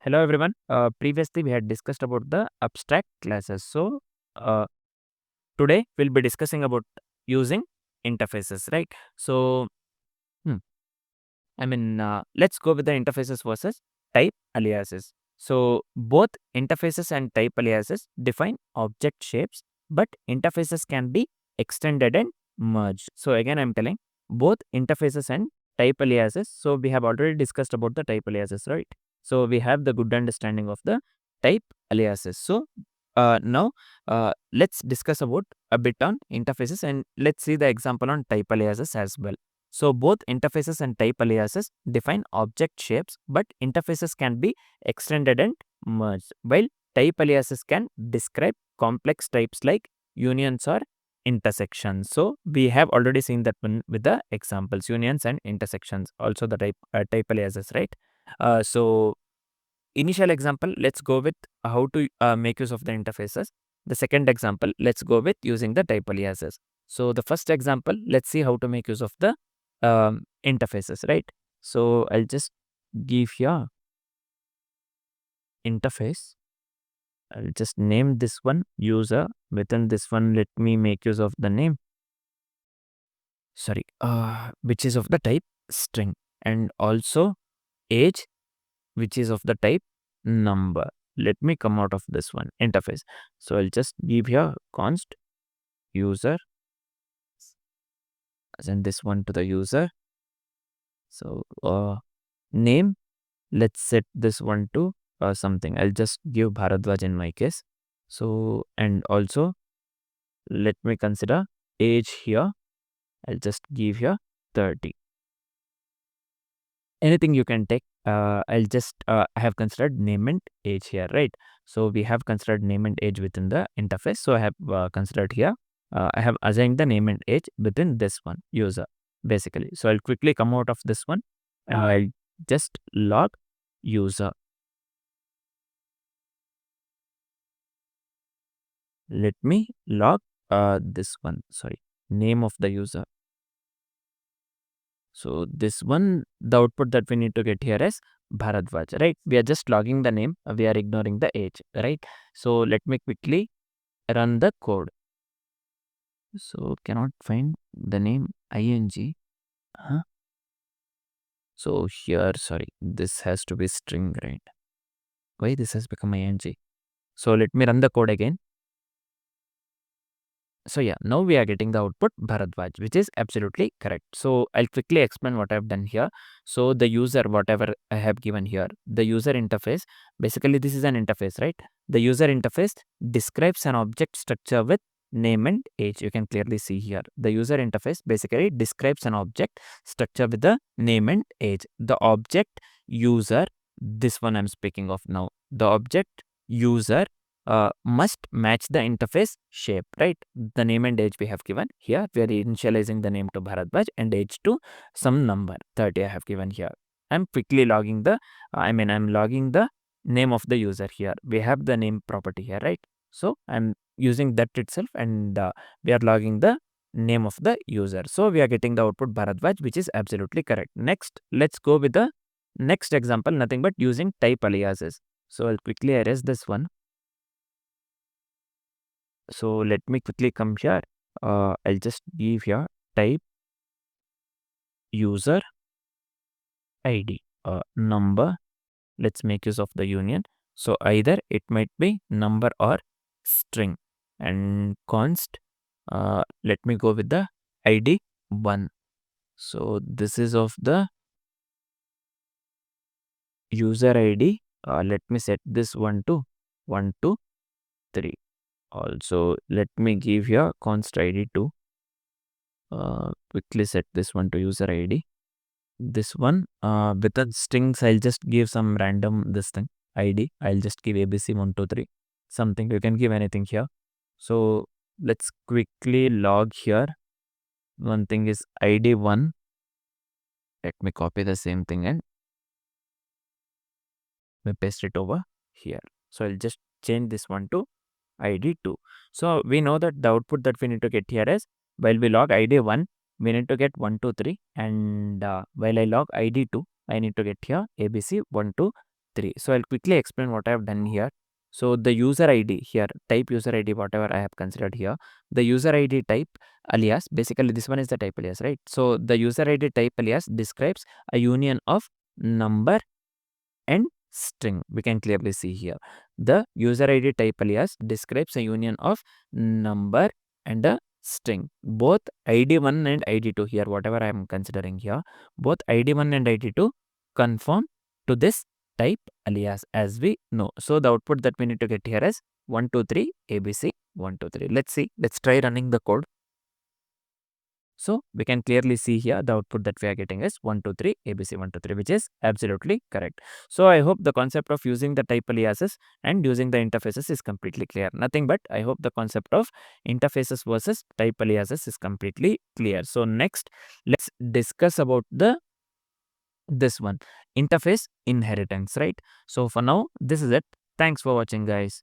Hello everyone. Previously we had discussed about the abstract classes. So uh, today we'll be discussing about using interfaces, right? So hmm, let's go with the interfaces versus type aliases. So both interfaces and type aliases define object shapes, but interfaces can be extended and merged. So again, I'm telling both interfaces and type aliases. So we have already discussed about the type aliases, right? So we have the good understanding of the type aliases. So now let's discuss about a bit on interfaces and let's see the example on type aliases as well. So both interfaces and type aliases define object shapes, but interfaces can be extended and merged, while type aliases can describe complex types like unions or intersections. So we have already seen that one with the examples, unions and intersections, also the type aliases, right? So initial example, let's go with how to make use of the interfaces. The second example, let's go with using the type aliases. So the first example, let's see how to make use of the interfaces, right? So I'll just give here interface. I'll just name this one user. Within this one, let me make use of the name. Sorry, which is of the type string, and also age, which is of the type number. Let me come out of this one interface. So I'll just give here const user, send this one to the user. So name, let's set this one to something. I'll just give Bharadwaj in my case. So and also let me consider age here. I'll just give here 30. Anything you can take. I'll just I have considered name and age here, right? So we have considered name and age within the interface. So I have considered here. I have assigned the name and age within this one user basically. So I'll quickly come out of this one. I'll just log user. Let me log this one. Sorry, name of the user. So this one, the output that we need to get here is Bharadwaj, right? We are just logging the name. We are ignoring the age, right? So let me quickly run the code. So cannot find the name ing. Huh? So here, sorry, this has to be string, right? Why this has become ing? So let me run the code again. So yeah, now we are getting the output Bharadwaj, which is absolutely correct. So I'll quickly explain what I've done here. So the user, whatever I have given here, the user interface, basically this is an interface, right? The user interface describes an object structure with name and age. You can clearly see here. The user interface basically describes an object structure with the name and age. The object user, this one I'm speaking of now. The object user must match the interface shape, right? The name and age we have given here. We are initializing the name to Bharadwaj and age to some number 30 I have given here. I'm quickly logging the, I'm logging the name of the user here. We have the name property here, right? So I'm using that itself and we are logging the name of the user. So we are getting the output Bharadwaj, which is absolutely correct. Next, let's go with the next example, nothing but using type aliases. So I'll quickly erase this one. So let me quickly come here. I'll just give here type user ID number. Let's make use of the union. So either it might be number or string, and const. Let me go with the ID 1. So this is of the user ID. Let me set this one to 1 to 3. Also let me give here const ID 2. Quickly set this one to user ID. This one with the strings, I'll just give some random this thing ID. I'll just give ABC123 something. You can give anything here. So let's quickly log here. One thing is ID 1. Let me copy the same thing and we paste it over here. So I'll just change this one to ID 2. So we know that the output that we need to get here is, while we log ID 1, we need to get 1, 2, 3, and while I log ID 2, I need to get here ABC 1, 2, 3. So I'll quickly explain what I have done here. So the user ID here, type user ID, whatever I have considered here, the user ID type alias, basically this one is the type alias, right? So the user ID type alias describes a union of number and string. We can clearly see here. The user ID type alias describes a union of number and a string. Both ID1 and ID2 here, whatever I am considering here, both ID1 and ID2 conform to this type alias as we know. So the output that we need to get here is 1, 2, 3, ABC 1, 2, 3. Let's see. Let's try running the code. So we can clearly see here the output that we are getting is 1, 2, 3, ABC 1, 2, 3, which is absolutely correct. So I hope the concept of using the type aliases and using the interfaces is completely clear. Nothing but I hope the concept of interfaces versus type aliases is completely clear. So next, let's discuss about this one, interface inheritance, right? So for now, this is it. Thanks for watching, guys.